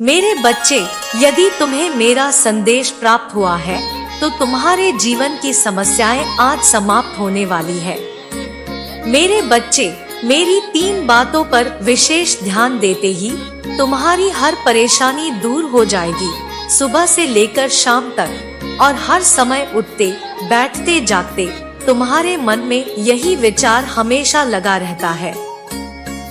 मेरे बच्चे, यदि तुम्हें मेरा संदेश प्राप्त हुआ है तो तुम्हारे जीवन की समस्याएं आज समाप्त होने वाली है। मेरे बच्चे, मेरी 3 बातों पर विशेष ध्यान देते ही तुम्हारी हर परेशानी दूर हो जाएगी। सुबह से लेकर शाम तक और हर समय उठते बैठते जागते तुम्हारे मन में यही विचार हमेशा लगा रहता है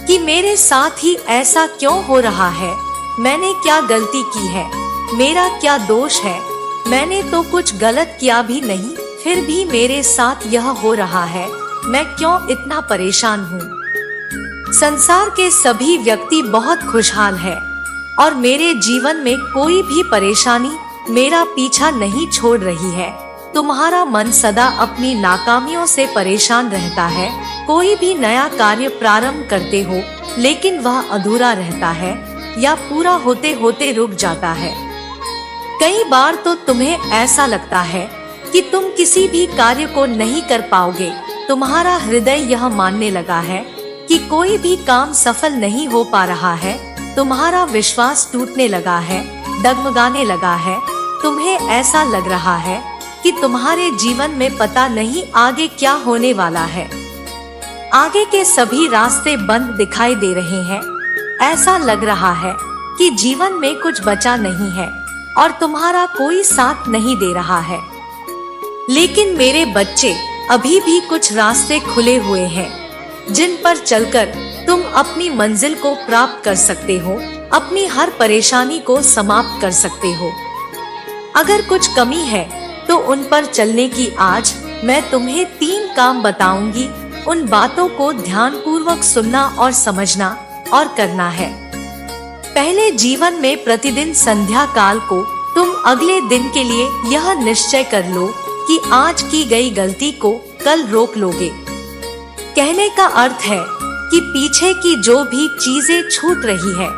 कि मेरे साथ ही ऐसा क्यों हो रहा है, मैंने क्या गलती की है, मेरा क्या दोष है, मैंने तो कुछ गलत किया भी नहीं, फिर भी मेरे साथ यह हो रहा है, मैं क्यों इतना परेशान हूँ। संसार के सभी व्यक्ति बहुत खुशहाल है और मेरे जीवन में कोई भी परेशानी मेरा पीछा नहीं छोड़ रही है। तुम्हारा मन सदा अपनी नाकामियों से परेशान रहता है। कोई भी नया कार्य प्रारंभ करते हो लेकिन वह अधूरा रहता है या पूरा होते होते रुक जाता है। कई बार तो तुम्हें ऐसा लगता है कि तुम किसी भी कार्य को नहीं कर पाओगे। तुम्हारा हृदय यह मानने लगा है कि कोई भी काम सफल नहीं हो पा रहा है। तुम्हारा विश्वास टूटने लगा है, डगमगाने लगा है। तुम्हें ऐसा लग रहा है कि तुम्हारे जीवन में पता नहीं आगे क्या होने वाला है। आगे के सभी रास्ते बंद दिखाई दे रहे हैं। ऐसा लग रहा है कि जीवन में कुछ बचा नहीं है और तुम्हारा कोई साथ नहीं दे रहा है। लेकिन मेरे बच्चे, अभी भी कुछ रास्ते खुले हुए हैं जिन पर चलकर तुम अपनी मंजिल को प्राप्त कर सकते हो, अपनी हर परेशानी को समाप्त कर सकते हो। अगर कुछ कमी है तो उन पर चलने की आज मैं तुम्हें 3 काम बताऊंगी। उन बातों को ध्यानपूर्वक सुनना और समझना और करना है। पहले, जीवन में प्रतिदिन संध्या काल को तुम अगले दिन के लिए यह निश्चय कर लो कि आज की गई गलती को कल रोक लोगे। कहने का अर्थ है कि पीछे की जो भी चीजें छूट रही है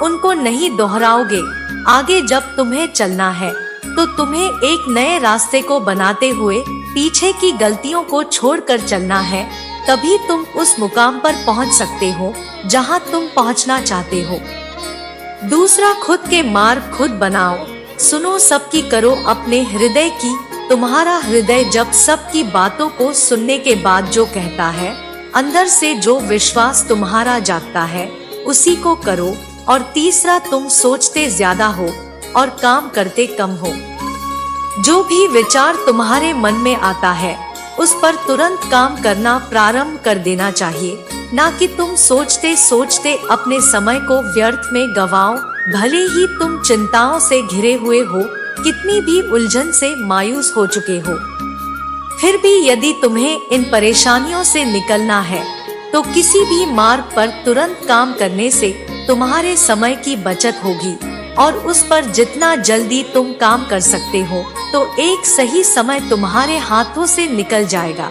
उनको नहीं दोहराओगे। आगे जब तुम्हें चलना है तो तुम्हें एक नए रास्ते को बनाते हुए पीछे की गलतियों को छोड़कर चलना है। तभी तुम उस मुकाम पर पहुंच सकते हो जहां तुम पहुंचना चाहते हो। दूसरा, खुद के मार्ग खुद बनाओ। सुनो सबकी, करो अपने हृदय की। तुम्हारा हृदय जब सबकी बातों को सुनने के बाद जो कहता है, अंदर से जो विश्वास तुम्हारा जागता है, उसी को करो। और तीसरा, तुम सोचते ज्यादा हो और काम करते कम हो। जो भी विचार तुम्हारे मन में आता है उस पर तुरंत काम करना प्रारंभ कर देना चाहिए, ना कि तुम सोचते सोचते अपने समय को व्यर्थ में गवाओ। भले ही तुम चिंताओं से घिरे हुए हो, कितनी भी उलझन से मायूस हो चुके हो, फिर भी यदि तुम्हें इन परेशानियों से निकलना है तो किसी भी मार्ग पर तुरंत काम करने से तुम्हारे समय की बचत होगी और उस पर जितना जल्दी तुम काम कर सकते हो तो एक सही समय तुम्हारे हाथों से निकल जाएगा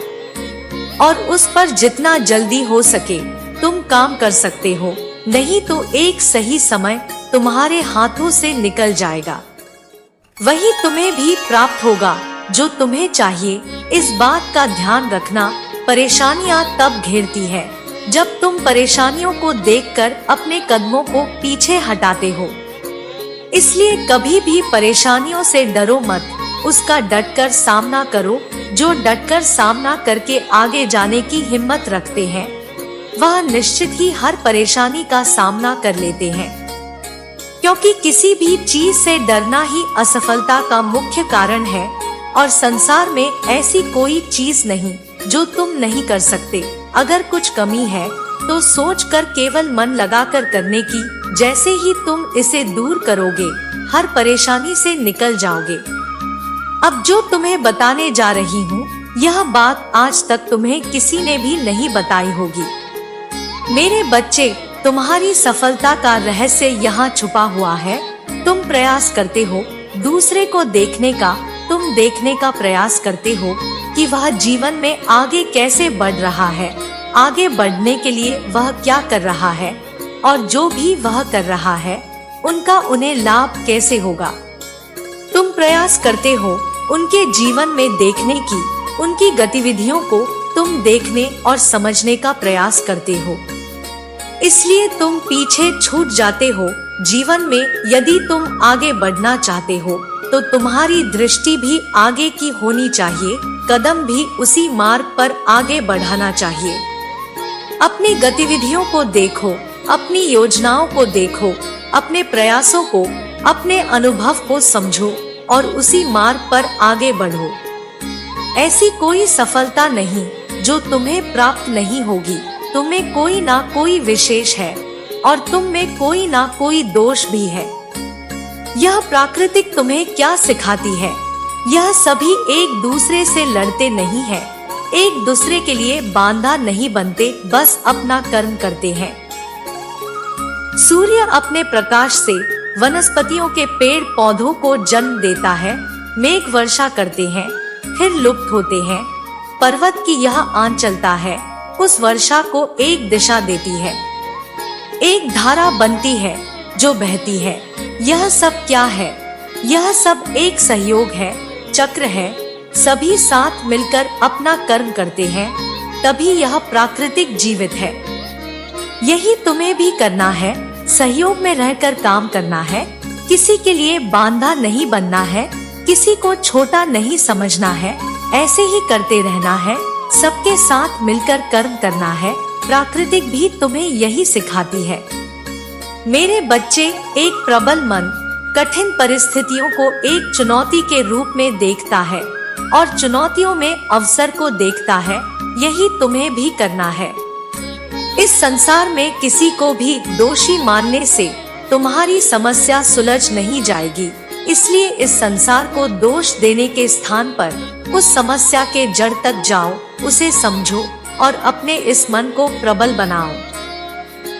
और उस पर जितना जल्दी हो सके तुम काम कर सकते हो, नहीं तो एक सही समय तुम्हारे हाथों से निकल जाएगा। वही तुम्हें भी प्राप्त होगा जो तुम्हें चाहिए। इस बात का ध्यान रखना। परेशानियां तब घेरती है जब तुम परेशानियों को देखकर अपने कदमों को पीछे हटाते हो। इसलिए कभी भी परेशानियों से डरो मत, उसका डटकर सामना करो। जो डटकर सामना करके आगे जाने की हिम्मत रखते हैं वह निश्चित ही हर परेशानी का सामना कर लेते हैं, क्योंकि किसी भी चीज से डरना ही असफलता का मुख्य कारण है और संसार में ऐसी कोई चीज नहीं जो तुम नहीं कर सकते। अगर कुछ कमी है तो सोचकर केवल मन लगाकर करने की। जैसे ही तुम इसे दूर करोगे हर परेशानी से निकल जाओगे। अब जो तुम्हें बताने जा रही हूँ, यह बात आज तक तुम्हें किसी ने भी नहीं बताई होगी। मेरे बच्चे, तुम्हारी सफलता का रहस्य यहाँ छुपा हुआ है। तुम प्रयास करते हो दूसरे को देखने का, तुम देखने का प्रयास करते हो कि वह जीवन में आगे कैसे बढ़ रहा है, आगे बढ़ने के लिए वह क्या कर रहा है और जो भी वह कर रहा है उनका उन्हें लाभ कैसे होगा। तुम प्रयास करते हो उनके जीवन में देखने की, उनकी गतिविधियों को तुम देखने और समझने का प्रयास करते हो। इसलिए तुम पीछे छूट जाते हो जीवन में यदि तुम आगे बढ़ना चाहते हो तो तुम्हारी दृष्टि भी आगे की होनी चाहिए, कदम भी उसी मार्ग पर आगे बढ़ाना चाहिए। अपनी गतिविधियों को देखो, अपनी योजनाओं को देखो, अपने प्रयासों को, अपने अनुभव को समझो और उसी मार्ग पर आगे बढ़ो। ऐसी कोई सफलता नहीं जो तुम्हें प्राप्त नहीं होगी। तुम्हें कोई ना कोई विशेष है और तुम में कोई ना कोई दोष भी है। यह प्राकृतिक तुम्हें क्या सिखाती है? यह सभी एक दूसरे से लड़ते नहीं हैं, एक दूसरे के लिए बांधा नहीं बनते, बस अपना कर्म करते हैं। सूर्य अपने प्रकाश से वनस्पतियों के पेड़ पौधों को जन्म देता है, मेघ वर्षा करते हैं, फिर लुप्त होते हैं। पर्वत की यह आन चलता है, उस वर्षा को एक दिशा देती है, एक धारा बनती है जो बहती है। यह सब क्या है? यह सब एक सहयोग है, चक्र है। सभी साथ मिलकर अपना कर्म करते हैं, तभी यह प्राकृतिक जीवित है। यही तुम्हें भी करना है, सहयोग में रहकर काम करना है। किसी के लिए बांधा नहीं बनना है, किसी को छोटा नहीं समझना है, ऐसे ही करते रहना है, सबके साथ मिलकर कर्म करना है। प्राकृतिक भी तुम्हें यही सिखाती है। मेरे बच्चे, एक प्रबल मन कठिन परिस्थितियों को एक चुनौती के रूप में देखता है और चुनौतियों में अवसर को देखता है। यही तुम्हें भी करना है। इस संसार में किसी को भी दोषी मानने से तुम्हारी समस्या सुलझ नहीं जाएगी। इसलिए इस संसार को दोष देने के स्थान पर उस समस्या के जड़ तक जाओ, उसे समझो और अपने इस मन को प्रबल बनाओ।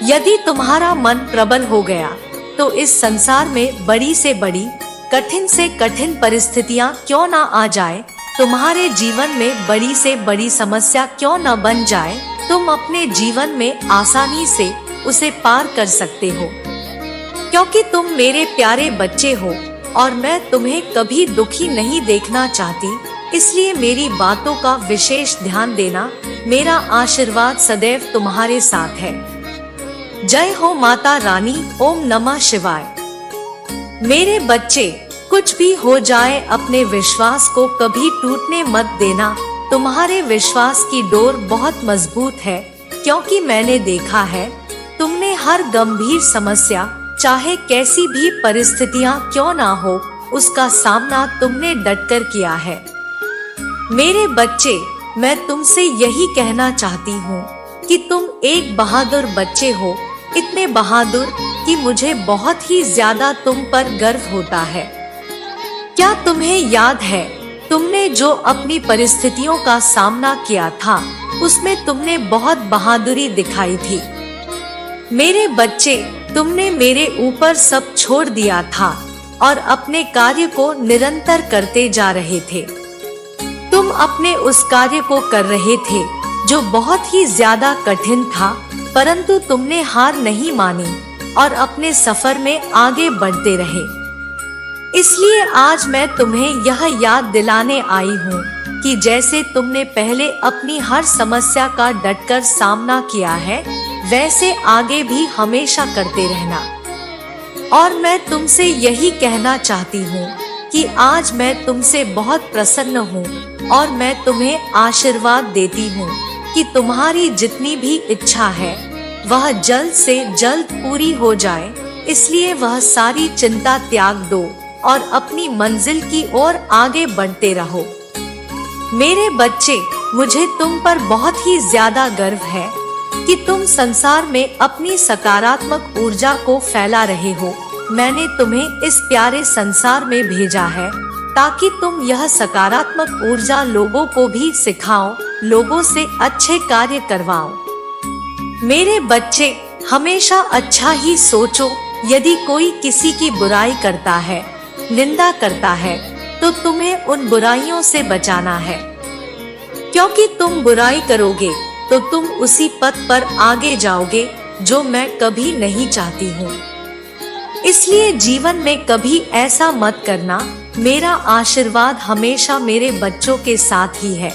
यदि तुम्हारा मन प्रबल हो गया तो इस संसार में बड़ी से बड़ी, कठिन से कठिन परिस्थितियां क्यों ना आ जाए, तुम्हारे जीवन में बड़ी से बड़ी समस्या क्यों न बन जाए, तुम अपने जीवन में आसानी से उसे पार कर सकते हो। क्योंकि तुम मेरे प्यारे बच्चे हो और मैं तुम्हें कभी दुखी नहीं देखना चाहती, इसलिए मेरी बातों का विशेष ध्यान देना। मेरा आशीर्वाद सदैव तुम्हारे साथ है। जय हो माता रानी। ओम नमः शिवाय। मेरे बच्चे, कुछ भी हो जाए अपने विश्वास को कभी टूटने मत देना। तुम्हारे विश्वास की डोर बहुत मजबूत है, क्योंकि मैंने देखा है तुमने हर गंभीर समस्या, चाहे कैसी भी परिस्थितियां क्यों ना हो, उसका सामना तुमने डटकर किया है। मेरे बच्चे, मैं तुमसे यही कहना चाहती हूँ कि तुम एक बहादुर बच्चे हो, इतने बहादुर कि मुझे बहुत ही ज्यादा तुम पर गर्व होता है। क्या तुम्हें याद है तुमने जो अपनी परिस्थितियों का सामना किया था, उसमें तुमने बहुत बहादुरी दिखाई थी। मेरे बच्चे, तुमने मेरे ऊपर सब छोड़ दिया था और अपने कार्य को निरंतर करते जा रहे थे। तुम अपने उस कार्य को कर रहे थे जो बहुत ही ज्यादा कठिन था, परंतु तुमने हार नहीं मानी और अपने सफर में आगे बढ़ते रहे। इसलिए आज मैं तुम्हें यह याद दिलाने आई हूँ कि जैसे तुमने पहले अपनी हर समस्या का डटकर सामना किया है, वैसे आगे भी हमेशा करते रहना। और मैं तुमसे यही कहना चाहती हूँ कि आज मैं तुमसे बहुत प्रसन्न हूँ और मैं तुम्हें आशीर्वाद देती हूँ कि तुम्हारी जितनी भी इच्छा है वह जल्द से जल्द पूरी हो जाए। इसलिए वह सारी चिंता त्याग दो और अपनी मंजिल की ओर आगे बढ़ते रहो। मेरे बच्चे, मुझे तुम पर बहुत ही ज्यादा गर्व है कि तुम संसार में अपनी सकारात्मक ऊर्जा को फैला रहे हो। मैंने तुम्हें इस प्यारे संसार में भेजा है ताकि तुम यह सकारात्मक ऊर्जा लोगों को भी सिखाओ, लोगों से अच्छे कार्य करवाओ। मेरे बच्चे, हमेशा अच्छा ही सोचो। यदि कोई किसी की बुराई करता है, निंदा करता है, तो तुम्हें उन बुराइयों से बचाना है, क्योंकि तुम बुराई करोगे तो तुम उसी पथ पर आगे जाओगे जो मैं कभी नहीं चाहती हूँ। इसलिए जीवन में कभी ऐसा मत करना। मेरा आशीर्वाद हमेशा मेरे बच्चों के साथ ही है।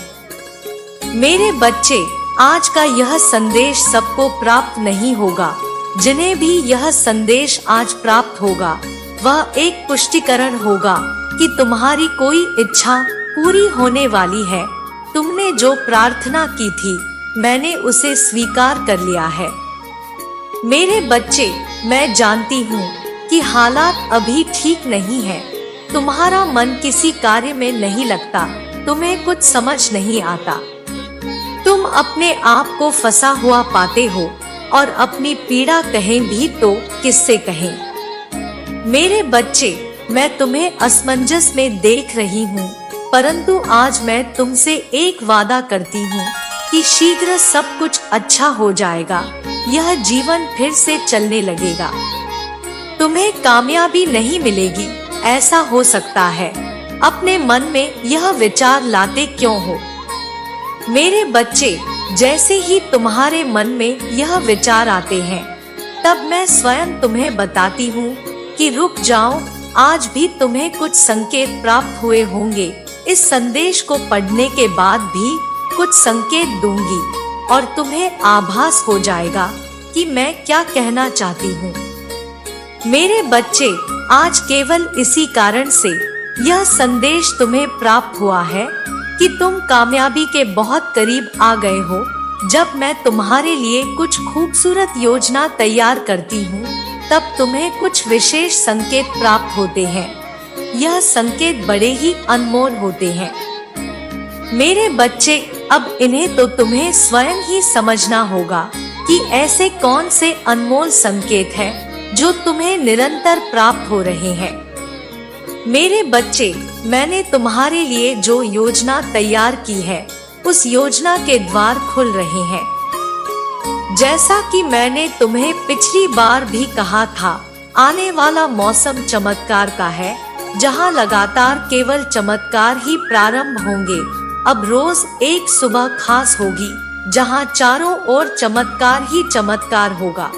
मेरे बच्चे, आज का यह संदेश सबको प्राप्त नहीं होगा, जिन्हें भी यह संदेश आज प्राप्त होगा वह एक पुष्टिकरण होगा कि तुम्हारी कोई इच्छा पूरी होने वाली है। तुमने जो प्रार्थना की थी मैंने उसे स्वीकार कर लिया है। मेरे बच्चे, मैं जानती हूँ कि हालात अभी ठीक नहीं है। तुम्हारा मन किसी कार्य में नहीं लगता, तुम्हें कुछ समझ नहीं आता। तुम अपने आप को फंसा हुआ पाते हो और अपनी पीड़ा कहें भी तो किससे कहें। मेरे बच्चे, मैं तुम्हें असमंजस में देख रही हूँ, परंतु आज मैं तुमसे एक वादा करती हूँ कि शीघ्र सब कुछ अच्छा हो जाएगा। यह जीवन फिर से चलने लगेगा। तुम्हें कामयाबी नहीं मिलेगी, ऐसा हो सकता है। अपने मन में यह विचार लाते क्यों हो? मेरे बच्चे, जैसे ही तुम्हारे मन में यह विचार आते हैं तब मैं स्वयं तुम्हें बताती हूँ कि रुक जाओ। आज भी तुम्हें कुछ संकेत प्राप्त हुए होंगे। इस संदेश को पढ़ने के बाद भी कुछ संकेत दूंगी और तुम्हें आभास हो जाएगा कि मैं क्या कहना चाहती हूँ। मेरे बच्चे, आज केवल इसी कारण से यह संदेश तुम्हें प्राप्त हुआ है कि तुम कामयाबी के बहुत करीब आ गए हो। जब मैं तुम्हारे लिए कुछ खूबसूरत योजना तैयार करती हूँ तब तुम्हें कुछ विशेष संकेत प्राप्त होते हैं। यह संकेत बड़े ही अनमोल होते हैं। मेरे बच्चे, अब इन्हें तो तुम्हें स्वयं ही समझना होगा कि ऐसे कौन से अनमोल संकेत हैं जो तुम्हें निरंतर प्राप्त हो रहे हैं। मेरे बच्चे, मैंने तुम्हारे लिए जो योजना तैयार की है उस योजना के द्वार खुल रहे हैं। जैसा कि मैंने तुम्हें पिछली बार भी कहा था, आने वाला मौसम चमत्कार का है, जहां लगातार केवल चमत्कार ही प्रारंभ होंगे। अब रोज एक सुबह खास होगी जहां चारों ओर चमत्कार ही चमत्कार होगा।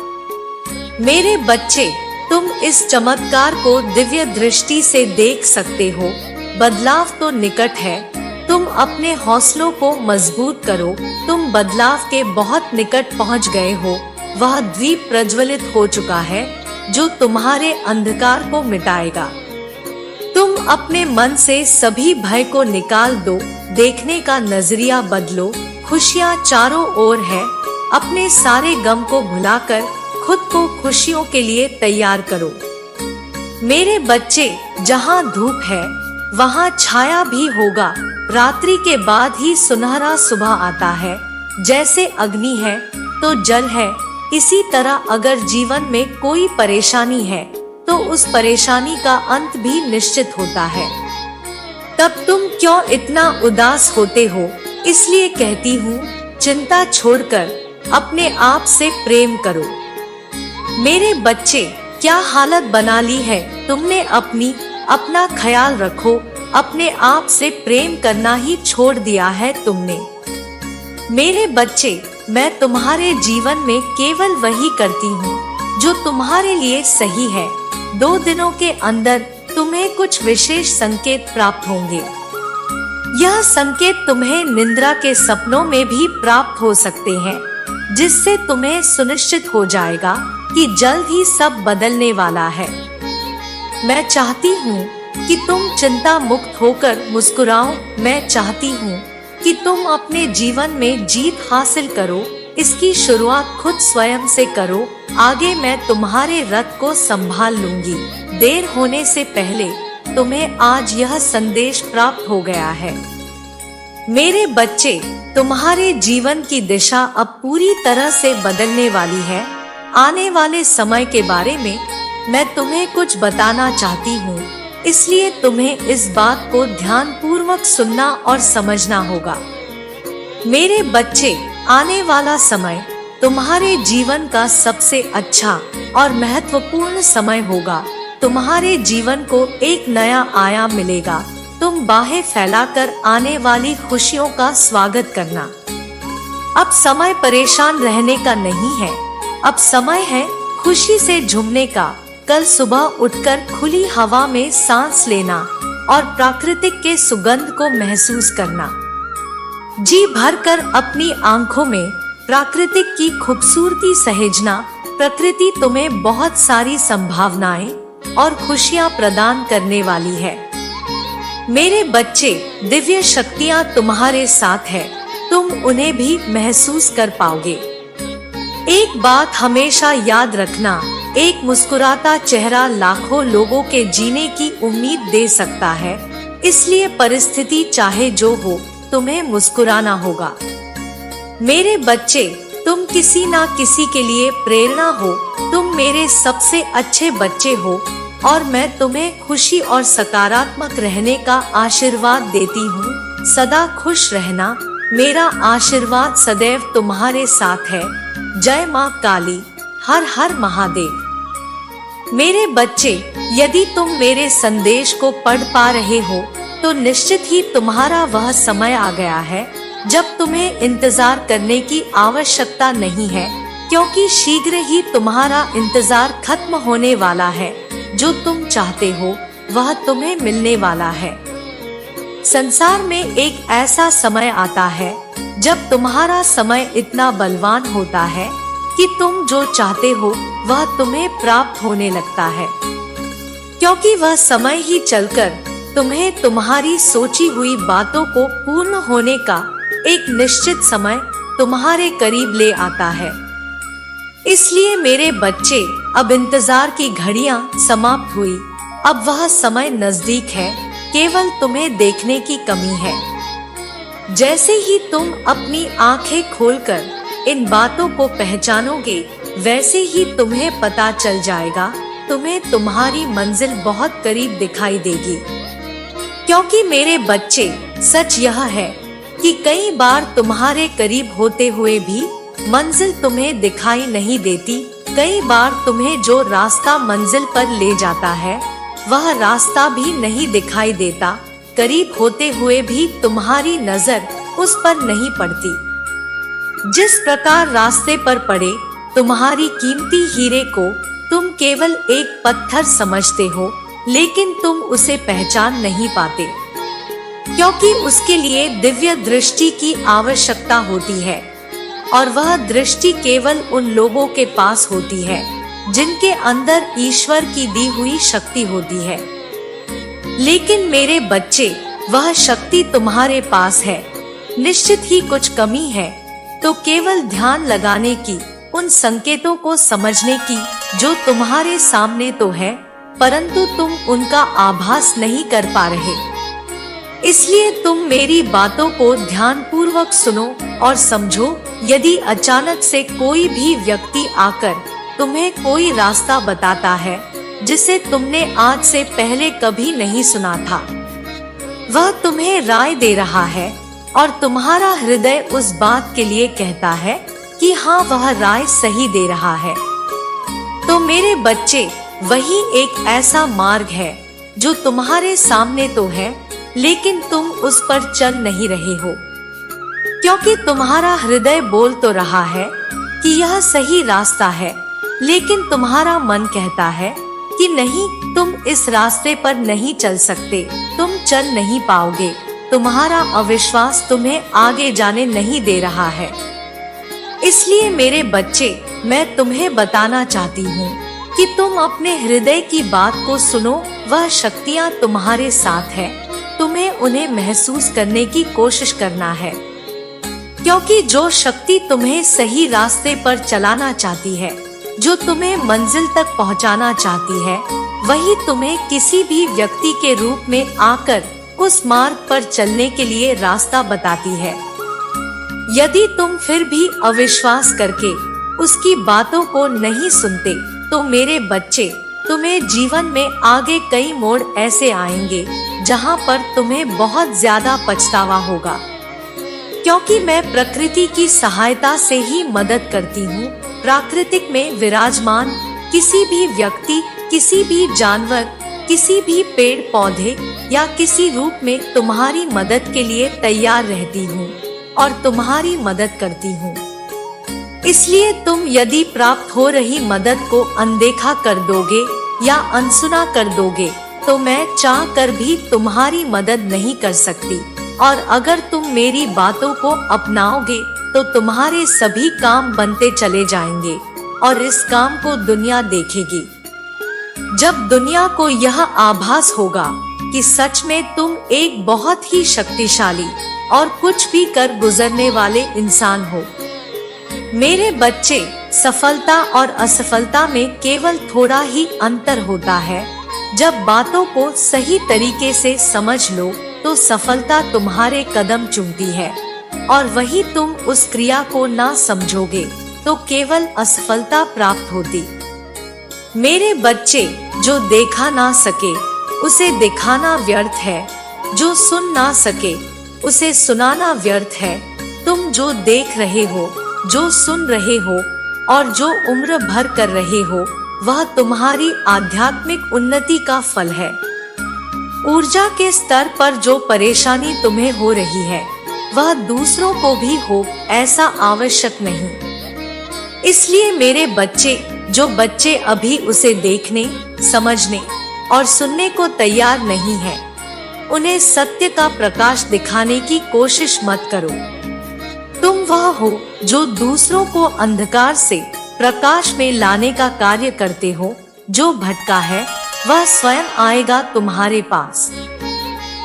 मेरे बच्चे, तुम इस चमत्कार को दिव्य दृष्टि से देख सकते हो। बदलाव तो निकट है। तुम अपने हौसलों को मजबूत करो। तुम बदलाव के बहुत निकट पहुंच गए हो। वह द्वीप प्रज्वलित हो चुका है जो तुम्हारे अंधकार को मिटाएगा। तुम अपने मन से सभी भय को निकाल दो। देखने का नजरिया बदलो। खुशियाँ चारों ओर है। अपने सारे गम को भुलाकर खुद को खुशियों के लिए तैयार करो। मेरे बच्चे, जहाँ धूप है वहाँ छाया भी होगा। रात्रि के बाद ही सुनहरा सुबह आता है। जैसे अग्नि है तो जल है, इसी तरह अगर जीवन में कोई परेशानी है तो उस परेशानी का अंत भी निश्चित होता है। तब तुम क्यों इतना उदास होते हो? इसलिए कहती हूँ, चिंता छोड़कर अपने आप से प्रेम करो। मेरे बच्चे, क्या हालत बना ली है तुमने अपना ख्याल रखो। अपने आप से प्रेम करना ही छोड़ दिया है तुमने। मेरे बच्चे, मैं तुम्हारे जीवन में केवल वही करती हूँ जो तुम्हारे लिए सही है। 2 दिनों के अंदर तुम्हें कुछ विशेष संकेत प्राप्त होंगे। यह संकेत तुम्हें निद्रा के सपनों में भी प्राप्त हो सकते हैं, जिससे तुम्हें सुनिश्चित हो जाएगा कि जल्द ही सब बदलने वाला है। मैं चाहती हूँ कि तुम चिंता मुक्त होकर मुस्कुराओ। मैं चाहती हूँ कि तुम अपने जीवन में जीत हासिल करो। इसकी शुरुआत खुद स्वयं से करो। आगे मैं तुम्हारे रथ को संभाल लूंगी। देर होने से पहले तुम्हें आज यह संदेश प्राप्त हो गया है। मेरे बच्चे, तुम्हारे जीवन की दिशा अब पूरी तरह से बदलने वाली है। आने वाले समय के बारे में मैं तुम्हें कुछ बताना चाहती हूँ, इसलिए तुम्हें इस बात को ध्यानपूर्वक सुनना और समझना होगा। मेरे बच्चे, आने वाला समय तुम्हारे जीवन का सबसे अच्छा और महत्वपूर्ण समय होगा। तुम्हारे जीवन को एक नया आयाम मिलेगा। तुम बाहें फैलाकर आने वाली खुशियों का स्वागत करना। अब समय परेशान रहने का नहीं है। अब समय है खुशी से झूमने का। कल सुबह उठकर खुली हवा में सांस लेना और प्राकृतिक के सुगंध को महसूस करना। जी भरकर अपनी आंखों में प्राकृतिक की खूबसूरती सहेजना। प्रकृति तुम्हें बहुत सारी संभावनाएं और खुशियां प्रदान करने वाली है। मेरे बच्चे, दिव्य शक्तियां तुम्हारे साथ है, तुम उन्हें भी महसूस कर पाओगे। एक बात हमेशा याद रखना, एक मुस्कुराता चेहरा लाखों लोगों के जीने की उम्मीद दे सकता है, इसलिए परिस्थिति चाहे जो हो, तुम्हें मुस्कुराना होगा। मेरे बच्चे, तुम किसी ना किसी के लिए प्रेरणा हो, तुम मेरे सबसे अच्छे बच्चे हो और मैं तुम्हें खुशी और सकारात्मक रहने का आशीर्वाद देती हूँ। सदा खुश रहना, मेरा आशीर्वाद सदैव तुम्हारे साथ है। जय माँ काली, हर हर महादेव। मेरे बच्चे, यदि तुम मेरे संदेश को पढ़ पा रहे हो तो निश्चित ही तुम्हारा वह समय आ गया है जब तुम्हें इंतजार करने की आवश्यकता नहीं है, क्योंकि शीघ्र ही तुम्हारा इंतजार खत्म होने वाला है। जो तुम चाहते हो वह तुम्हें मिलने वाला है। संसार में एक ऐसा समय आता है जब तुम्हारा समय इतना बलवान होता है कि तुम जो चाहते हो वह तुम्हें प्राप्त होने लगता है, क्योंकि वह समय ही चलकर तुम्हें तुम्हारी सोची हुई बातों को पूर्ण होने का एक निश्चित समय तुम्हारे करीब ले आता है। इसलिए मेरे बच्चे, अब इंतजार की घड़ियां समाप्त हुई, अब वह समय नजदीक है, केवल तुम्हें देखने की कमी है। जैसे ही तुम अपनी आंखें खोलकर इन बातों को पहचानोगे, वैसे ही तुम्हें पता चल जाएगा, तुम्हें तुम्हारी मंजिल बहुत करीब दिखाई देगी। क्योंकि मेरे बच्चे, सच यह है कि कई बार तुम्हारे करीब होते हुए भी मंजिल तुम्हें दिखाई नहीं देती। कई बार तुम्हें जो रास्ता मंजिल पर ले जाता है वह रास्ता भी नहीं दिखाई देता। करीब होते हुए भी तुम्हारी नजर उस पर नहीं पड़ती। जिस प्रकार रास्ते पर पड़े तुम्हारी कीमती हीरे को तुम केवल एक पत्थर समझते हो, लेकिन तुम उसे पहचान नहीं पाते, क्योंकि उसके लिए दिव्य दृष्टि की आवश्यकता होती है, और वह दृष्टि केवल उन लोगों के पास होती है जिनके अंदर ईश्वर की दी हुई शक्ति होती है। लेकिन मेरे बच्चे, वह शक्ति तुम्हारे पास है। निश्चित ही कुछ कमी है तो केवल ध्यान लगाने की, उन संकेतों को समझने की जो तुम्हारे सामने तो है, परंतु तुम उनका आभास नहीं कर पा रहे। इसलिए तुम मेरी बातों को ध्यानपूर्वक सुनो और समझो। यदि अचानक से कोई भी व्यक्ति आकर तुम्हें कोई रास्ता बताता है जिसे तुमने आज से पहले कभी नहीं सुना था, वह तुम्हें राय दे रहा है और तुम्हारा हृदय उस बात के लिए कहता है कि हाँ, वह राय सही दे रहा है, तो मेरे बच्चे, वही एक ऐसा मार्ग है जो तुम्हारे सामने तो है, लेकिन तुम उस पर चल नहीं रहे हो, क्योंकि तुम्हारा हृदय बोल तो रहा है कि यह सही रास्ता है, लेकिन तुम्हारा मन कहता है कि नहीं, तुम इस रास्ते पर नहीं चल सकते, तुम चल नहीं पाओगे। तुम्हारा अविश्वास तुम्हें आगे जाने नहीं दे रहा है। इसलिए मेरे बच्चे, मैं तुम्हें बताना चाहती हूँ कि तुम अपने हृदय की बात को सुनो। वह शक्तियाँ तुम्हारे साथ है, तुम्हें उन्हें महसूस करने की कोशिश करना है, क्योंकि जो शक्ति तुम्हें सही रास्ते पर चलाना चाहती है, जो तुम्हें मंजिल तक पहुंचाना चाहती है, वही तुम्हें किसी भी व्यक्ति के रूप में आकर उस मार्ग पर चलने के लिए रास्ता बताती है। यदि तुम फिर भी अविश्वास करके उसकी बातों को नहीं सुनते, तो मेरे बच्चे, तुम्हें जीवन में आगे कई मोड़ ऐसे आएंगे जहां पर तुम्हें बहुत ज्यादा पछतावा होगा, क्योंकि मैं प्रकृति की सहायता से ही मदद करती हूँ। प्राकृतिक में विराजमान किसी भी व्यक्ति, किसी भी जानवर, किसी भी पेड़ पौधे या किसी रूप में तुम्हारी मदद के लिए तैयार रहती हूँ और तुम्हारी मदद करती हूँ। इसलिए तुम यदि प्राप्त हो रही मदद को अनदेखा कर दोगे या अनसुना कर दोगे, तो मैं चाह कर भी तुम्हारी मदद नहीं कर सकती। और अगर तुम मेरी बातों को अपनाओगे तो तुम्हारे सभी काम बनते चले जाएंगे और इस काम को दुनिया देखेगी। जब दुनिया को यह आभास होगा कि सच में तुम एक बहुत ही शक्तिशाली और कुछ भी कर गुजरने वाले इंसान हो। मेरे बच्चे, सफलता और असफलता में केवल थोड़ा ही अंतर होता है। जब बातों को सही तरीके से समझ लो तो सफलता तुम्हारे कदम चूमती है, और वही तुम उस क्रिया को ना समझोगे तो केवल असफलता प्राप्त होती। मेरे बच्चे, जो देखा ना सके उसे दिखाना व्यर्थ है, जो सुन ना सके उसे सुनाना व्यर्थ है। तुम जो देख रहे हो, जो सुन रहे हो और जो उम्र भर कर रहे हो, वह तुम्हारी आध्यात्मिक उन्नति का फल है। ऊर्जा के स्तर पर जो परेशानी तुम्हें हो रही है वह दूसरों को भी हो ऐसा आवश्यक नहीं। इसलिए मेरे बच्चे, जो बच्चे अभी उसे देखने, समझने और सुनने को तैयार नहीं है, उन्हें सत्य का प्रकाश दिखाने की कोशिश मत करो। तुम वह हो जो दूसरों को अंधकार से प्रकाश में लाने का कार्य करते हो। जो भटका है वह स्वयं आएगा तुम्हारे पास,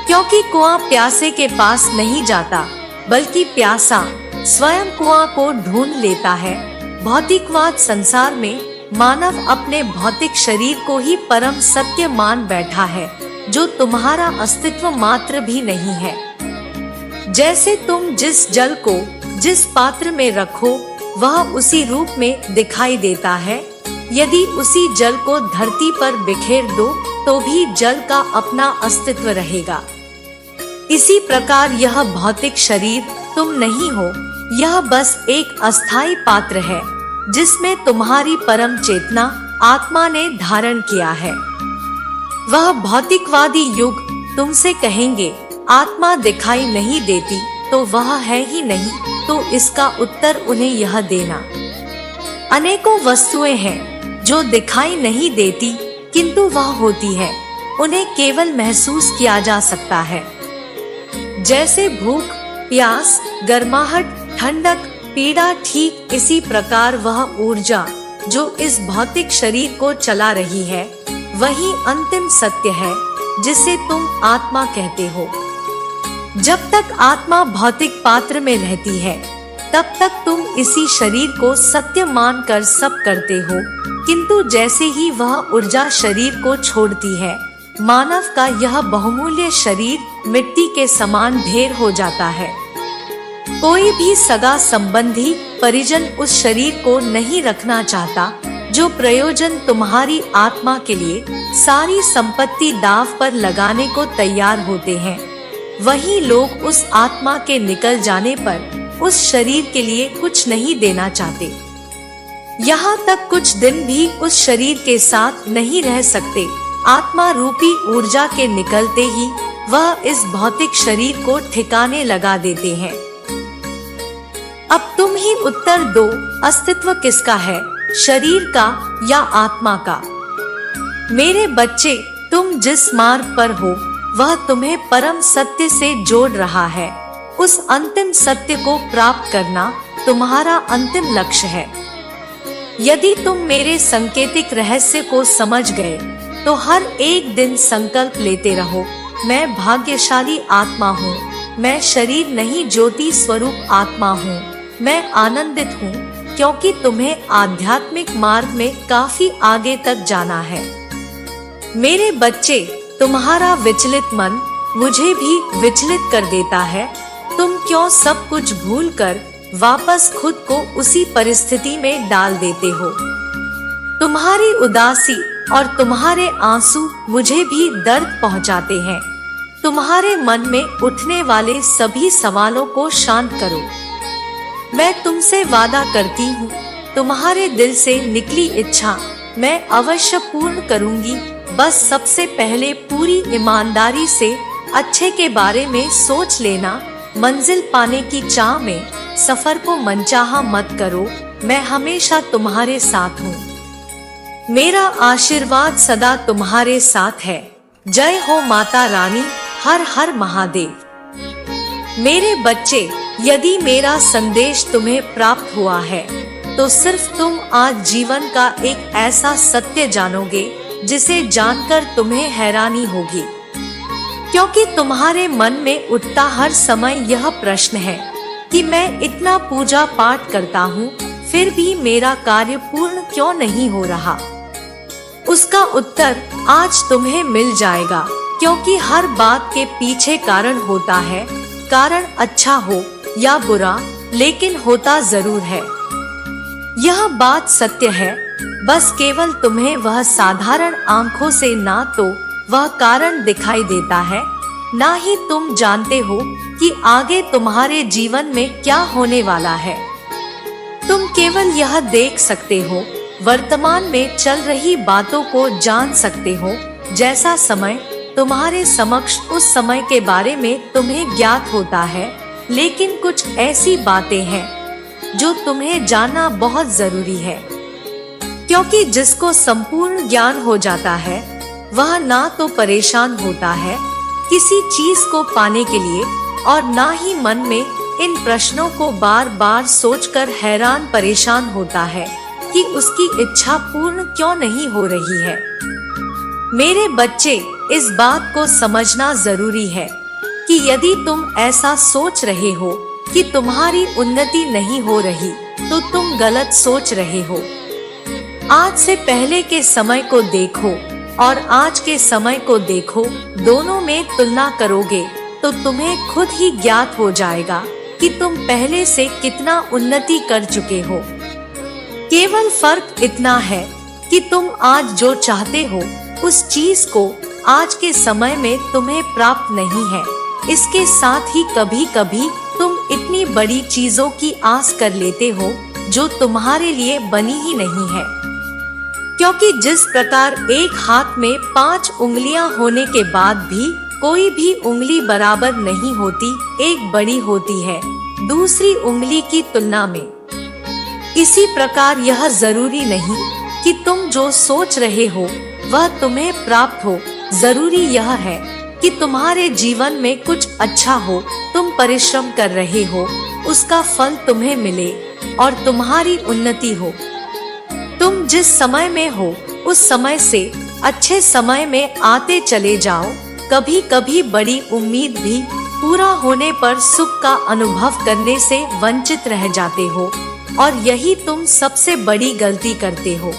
क्योंकि कुआं प्यासे के पास नहीं जाता, बल्कि प्यासा स्वयं कुआं को ढूंढ लेता है। भौतिकवाद संसार में मानव अपने भौतिक शरीर को ही परम सत्य मान बैठा है, जो तुम्हारा अस्तित्व मात्र भी नहीं है। जैसे तुम जिस जल को जिस पात्र में रखो वह उसी रूप में दिखाई देता है। यदि उसी जल को धरती पर बिखेर दो तो भी जल का अपना अस्तित्व रहेगा। इसी प्रकार यह भौतिक शरीर तुम नहीं हो, यह बस एक अस्थायी पात्र है जिसमें तुम्हारी परम चेतना आत्मा ने धारण किया है। वह भौतिकवादी युग तुमसे कहेंगे आत्मा दिखाई नहीं देती तो वह है ही नहीं, तो इसका उत्तर उन्हें यह देना, अनेकों वस्तुएं हैं जो दिखाई नहीं देती किंतु वह होती है, उन्हें केवल महसूस किया जा सकता है। जैसे भूख, प्यास, गर्माहट, ठंडक, पीड़ा, ठीक इसी प्रकार वह ऊर्जा जो इस भौतिक शरीर को चला रही है वही अंतिम सत्य है जिसे तुम आत्मा कहते हो। जब तक आत्मा भौतिक पात्र में रहती है तब तक तुम इसी शरीर को सत्य मानकर सब करते हो, किंतु जैसे ही वह ऊर्जा शरीर को छोड़ती है, मानव का यह बहुमूल्य शरीर मिट्टी के समान ढेर हो जाता है। कोई भी सगा संबंधी, परिजन उस शरीर को नहीं रखना चाहता जो प्रयोजन तुम्हारी आत्मा के लिए सारी संपत्ति दांव पर लगाने को तैयार होते हैं। वही लोग उस आत्मा के निकल जाने पर उस शरीर के लिए कुछ नहीं देना चाहते। यहाँ तक कुछ दिन भी उस शरीर के साथ नहीं रह सकते। आत्मा रूपी ऊर्जा के निकलते ही वह इस भौतिक शरीर को ठिकाने लगा देते हैं। अब तुम ही उत्तर दो, अस्तित्व किसका है, शरीर का या आत्मा का? मेरे बच्चे, तुम जिस मार्ग पर हो वह तुम्हें परम सत्य से जोड़ रहा है। उस अंतिम सत्य को प्राप्त करना तुम्हारा अंतिम लक्ष्य है। यदि तुम मेरे सांकेतिक रहस्य को समझ गए तो हर एक दिन संकल्प लेते रहो, मैं भाग्यशाली आत्मा हूँ, मैं शरीर नहीं ज्योति स्वरूप आत्मा हूँ, मैं आनंदित हूँ, क्योंकि तुम्हें आध्यात्मिक मार्ग में काफी आगे तक जाना है। मेरे बच्चे, तुम्हारा विचलित मन मुझे भी विचलित कर देता है। तुम क्यों सब कुछ भूलकर वापस खुद को उसी परिस्थिति में डाल देते हो? तुम्हारी उदासी और तुम्हारे आंसू मुझे भी दर्द पहुंचाते हैं। तुम्हारे मन में उठने वाले सभी सवालों को शांत करो। मैं तुमसे वादा करती हूँ, तुम्हारे दिल से निकली इच्छा मैं अवश्य पूर्ण करूँगी। बस सबसे पहले पूरी ईमानदारी से अच्छे के बारे में सोच लेना। मंजिल पाने की चाह में सफर को मनचाहा मत करो। मैं हमेशा तुम्हारे साथ हूँ। मेरा आशीर्वाद सदा तुम्हारे साथ है। जय हो माता रानी, हर हर महादेव। मेरे बच्चे, यदि मेरा संदेश तुम्हें प्राप्त हुआ है तो सिर्फ तुम आज जीवन का एक ऐसा सत्य जानोगे जिसे जानकर तुम्हें हैरानी होगी। क्योंकि तुम्हारे मन में उठता हर समय यह प्रश्न है कि मैं इतना पूजा पाठ करता हूँ, फिर भी मेरा कार्य पूर्ण क्यों नहीं हो रहा। उसका उत्तर आज तुम्हें मिल जाएगा, क्योंकि हर बात के पीछे कारण होता है। कारण अच्छा हो या बुरा, लेकिन होता जरूर है। यह बात सत्य है, बस केवल तुम्हें वह साधारण आंखों से ना तो वह कारण दिखाई देता है, ना ही तुम जानते हो कि आगे तुम्हारे जीवन में क्या होने वाला है। तुम केवल यह देख सकते हो, वर्तमान में चल रही बातों को जान सकते हो। जैसा समय तुम्हारे समक्ष उस समय के बारे में तुम्हें ज्ञात होता है, लेकिन कुछ ऐसी बातें हैं जो तुम्हें जानना बहुत जरूरी है। क्योंकि जिसको संपूर्ण ज्ञान हो जाता है, वह ना तो परेशान होता है किसी चीज को पाने के लिए, और ना ही मन में इन प्रश्नों को बार बार सोचकर हैरान परेशान होता है कि उसकी इच्छा पूर्ण क्यों नहीं हो रही है। मेरे बच्चे, इस बात को समझना जरूरी है कि यदि तुम ऐसा सोच रहे हो कि तुम्हारी उन्नति नहीं हो रही, तो तुम गलत सोच रहे हो। आज से पहले के समय को देखो और आज के समय को देखो, दोनों में तुलना करोगे तो तुम्हें खुद ही ज्ञात हो जाएगा कि तुम पहले से कितना उन्नति कर चुके हो। केवल फर्क इतना है कि तुम आज जो चाहते हो उस चीज को आज के समय में तुम्हें प्राप्त नहीं है। इसके साथ ही कभी कभी तुम इतनी बड़ी चीजों की आस कर लेते हो जो तुम्हारे लिए बनी ही नहीं है। क्योंकि जिस प्रकार एक हाथ में 5 उंगलियां होने के बाद भी कोई भी उंगली बराबर नहीं होती, एक बड़ी होती है दूसरी उंगली की तुलना में। इसी प्रकार यह जरूरी नहीं कि तुम जो सोच रहे हो वह तुम्हें प्राप्त हो। जरूरी यह है कि तुम्हारे जीवन में कुछ अच्छा हो, तुम परिश्रम कर रहे हो, उसका फल तुम्हें मिले और तुम्हारी उन्नति हो। तुम जिस समय में हो उस समय से अच्छे समय में आते चले जाओ। कभी कभी बड़ी उम्मीद भी पूरा होने पर सुख का अनुभव करने से वंचित रह जाते हो, और यही तुम सबसे बड़ी गलती करते हो।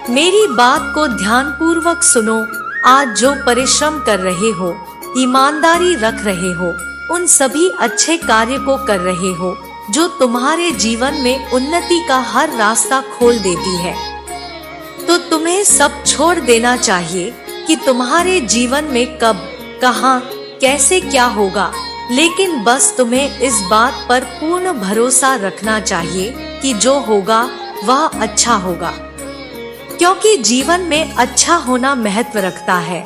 मेरी बात को ध्यानपूर्वक सुनो। आज जो परिश्रम कर रहे हो, ईमानदारी रख रहे हो, उन सभी अच्छे कार्य को कर रहे हो जो तुम्हारे जीवन में उन्नति का हर रास्ता खोल देती है। तो तुम्हें सब छोड़ देना चाहिए कि तुम्हारे जीवन में कब, कहां, कैसे क्या होगा, लेकिन बस तुम्हें इस बात पर पूर्ण भरोसा रखना चाहिए कि जो होगा वह अच्छा होगा। क्योंकि जीवन में अच्छा होना महत्व रखता है,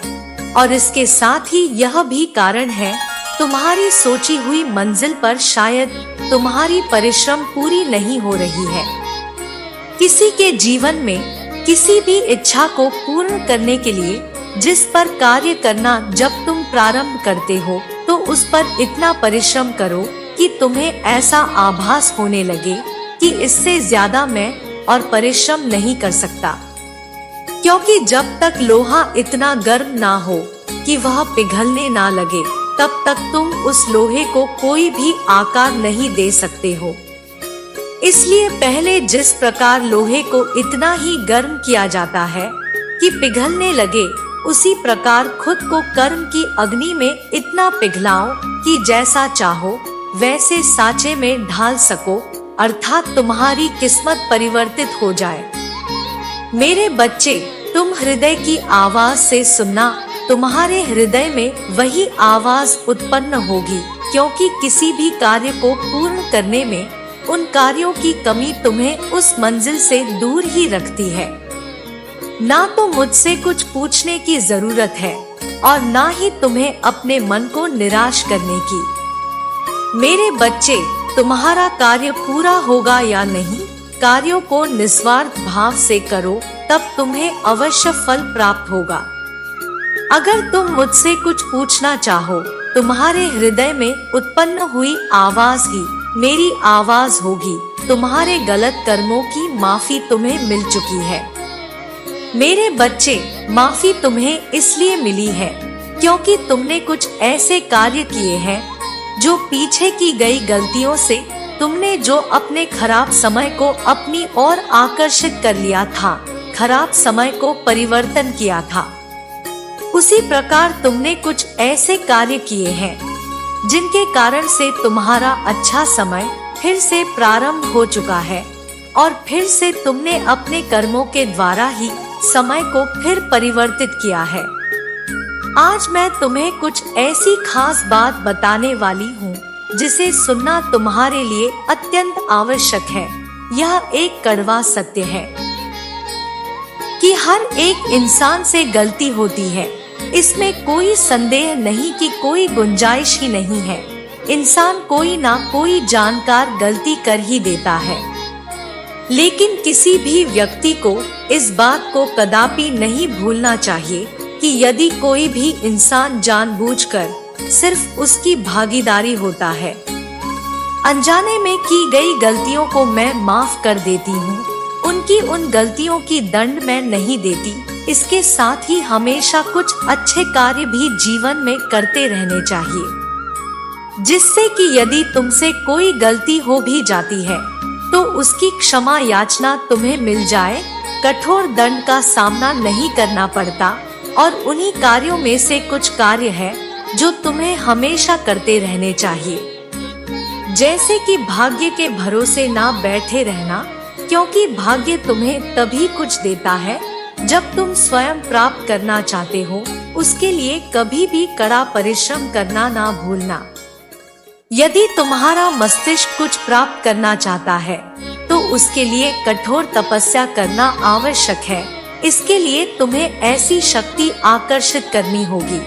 और इसके साथ ही यह भी कारण है तुम्हारी सोची हुई मंजिल पर शायद तुम्हारी परिश्रम पूरी नहीं हो रही है। किसी के जीवन में किसी भी इच्छा को पूर्ण करने के लिए जिस पर कार्य करना जब तुम प्रारंभ करते हो, तो उस पर इतना परिश्रम करो कि तुम्हें ऐसा आभास होने लगे कि इससे ज्यादा मैं और परिश्रम नहीं कर सकता। क्योंकि जब तक लोहा इतना गर्म ना हो कि वह पिघलने ना लगे, तब तक तुम उस लोहे को कोई भी आकार नहीं दे सकते हो। इसलिए पहले जिस प्रकार लोहे को इतना ही गर्म किया जाता है कि पिघलने लगे, उसी प्रकार खुद को कर्म की अग्नि में इतना पिघलाओ कि जैसा चाहो वैसे सांचे में ढाल सको, अर्थात तुम्हारी किस्मत परिवर्तित हो जाए। मेरे बच्चे, तुम हृदय की आवाज से सुनना। तुम्हारे हृदय में वही आवाज उत्पन्न होगी, क्योंकि किसी भी कार्य को पूर्ण करने में उन कार्यों की कमी तुम्हें उस मंजिल से दूर ही रखती है। ना तो मुझसे कुछ पूछने की जरूरत है और ना ही तुम्हें अपने मन को निराश करने की। मेरे बच्चे, तुम्हारा कार्य पूरा होगा या नहीं, कार्यों को निस्वार्थ भाव से करो, तब तुम्हें अवश्य फल प्राप्त होगा। अगर तुम मुझसे कुछ पूछना चाहो, तुम्हारे हृदय में उत्पन्न हुई आवाज ही मेरी आवाज होगी। तुम्हारे गलत कर्मों की माफी तुम्हें मिल चुकी है। मेरे बच्चे, माफी तुम्हें इसलिए मिली है क्योंकि तुमने कुछ ऐसे कार्य किए हैं जो पीछे की गई गलतियों से तुमने जो अपने खराब समय को अपनी ओर आकर्षित कर लिया था, खराब समय को परिवर्तन किया था। उसी प्रकार तुमने कुछ ऐसे कार्य किए हैं जिनके कारण से तुम्हारा अच्छा समय फिर से प्रारंभ हो चुका है और फिर से तुमने अपने कर्मों के द्वारा ही समय को फिर परिवर्तित किया है। आज मैं तुम्हें कुछ ऐसी खास बात बताने वाली हूँ जिसे सुनना तुम्हारे लिए अत्यंत आवश्यक है। यह एक कड़वा सत्य है कि हर एक इंसान से गलती होती है। इसमें कोई संदेह नहीं कि कोई गुंजाइश ही नहीं है। इंसान कोई ना कोई जानकार गलती कर ही देता है, लेकिन किसी भी व्यक्ति को इस बात को कदापि नहीं भूलना चाहिए कि यदि कोई भी इंसान जानबूझकर सिर्फ उसकी भागीदारी होता है। अनजाने में की गई गलतियों को मैं माफ कर देती हूँ, उनकी उन गलतियों की दंड मैं नहीं देती। इसके साथ ही हमेशा कुछ अच्छे कार्य भी जीवन में करते रहने चाहिए, जिससे कि यदि तुमसे कोई गलती हो भी जाती है तो उसकी क्षमा याचना तुम्हें मिल जाए, कठोर दंड का सामना नहीं करना पड़ता। और उन्हीं कार्यों में से कुछ कार्य है जो तुम्हें हमेशा करते रहने चाहिए, जैसे कि भाग्य के भरोसे ना बैठे रहना, क्योंकि भाग्य तुम्हें तभी कुछ देता है जब तुम स्वयं प्राप्त करना चाहते हो। उसके लिए कभी भी कड़ा परिश्रम करना ना भूलना। यदि तुम्हारा मस्तिष्क कुछ प्राप्त करना चाहता है तो उसके लिए कठोर तपस्या करना आवश्यक है। इसके लिए तुम्हें ऐसी शक्ति आकर्षित करनी होगी।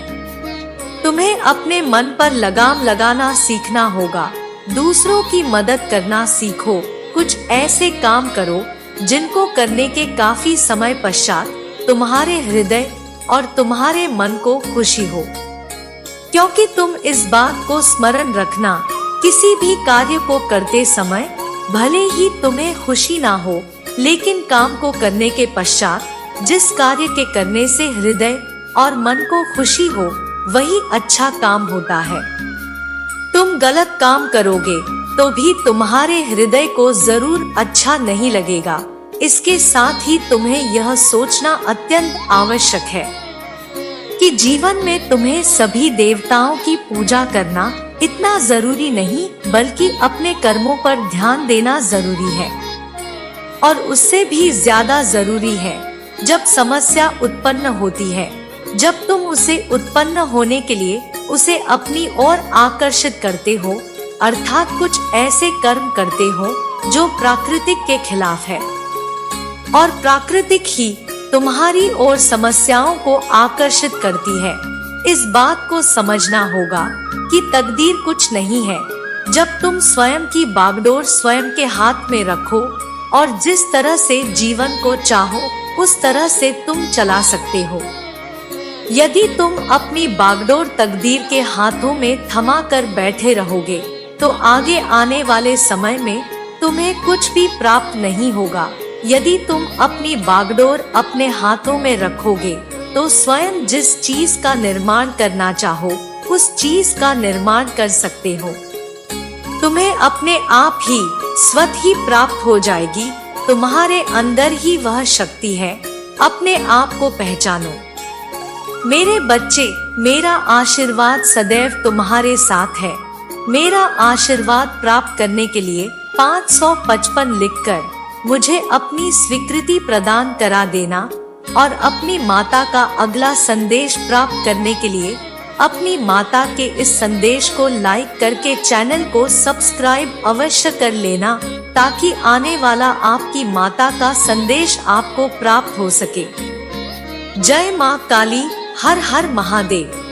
तुम्हें अपने मन पर लगाम लगाना सीखना होगा, दूसरों की मदद करना सीखो। कुछ ऐसे काम करो जिनको करने के काफी समय पश्चात तुम्हारे हृदय और तुम्हारे मन को खुशी हो, क्योंकि तुम इस बात को स्मरण रखना, किसी भी कार्य को करते समय भले ही तुम्हें खुशी ना हो, लेकिन काम को करने के पश्चात जिस कार्य के करने से हृदय और मन को खुशी हो वही अच्छा काम होता है। तुम गलत काम करोगे तो भी तुम्हारे हृदय को जरूर अच्छा नहीं लगेगा। इसके साथ ही तुम्हें यह सोचना अत्यंत आवश्यक है कि जीवन में तुम्हें सभी देवताओं की पूजा करना इतना जरूरी नहीं, बल्कि अपने कर्मों पर ध्यान देना जरूरी है। और उससे भी ज्यादा जरूरी है जब समस्या उत्पन्न होती है, जब तुम उसे उत्पन्न होने के लिए उसे अपनी ओर आकर्षित करते हो, अर्थात कुछ ऐसे कर्म करते हो जो प्राकृतिक के खिलाफ है, और प्राकृतिक ही तुम्हारी ओर समस्याओं को आकर्षित करती है। इस बात को समझना होगा कि तकदीर कुछ नहीं है। जब तुम स्वयं की बागडोर स्वयं के हाथ में रखो और जिस तरह से जीवन को चाहो उस तरह से तुम चला सकते हो। यदि तुम अपनी बागडोर तकदीर के हाथों में थमा कर बैठे रहोगे तो आगे आने वाले समय में तुम्हें कुछ भी प्राप्त नहीं होगा। यदि तुम अपनी बागडोर अपने हाथों में रखोगे तो स्वयं जिस चीज का निर्माण करना चाहो उस चीज का निर्माण कर सकते हो। तुम्हें अपने आप ही स्वतः ही प्राप्त हो जाएगी। तुम्हारे अंदर ही वह शक्ति है। अपने आप को पहचानो। मेरे बच्चे, मेरा आशीर्वाद सदैव तुम्हारे साथ है। मेरा आशीर्वाद प्राप्त करने के लिए 555 लिखकर मुझे अपनी स्वीकृति प्रदान करा देना और अपनी माता का अगला संदेश प्राप्त करने के लिए अपनी माता के इस संदेश को लाइक करके चैनल को सब्सक्राइब अवश्य कर लेना, ताकि आने वाला आपकी माता का संदेश आपको प्राप्त हो सके। जय मां काली, हर हर महादेव।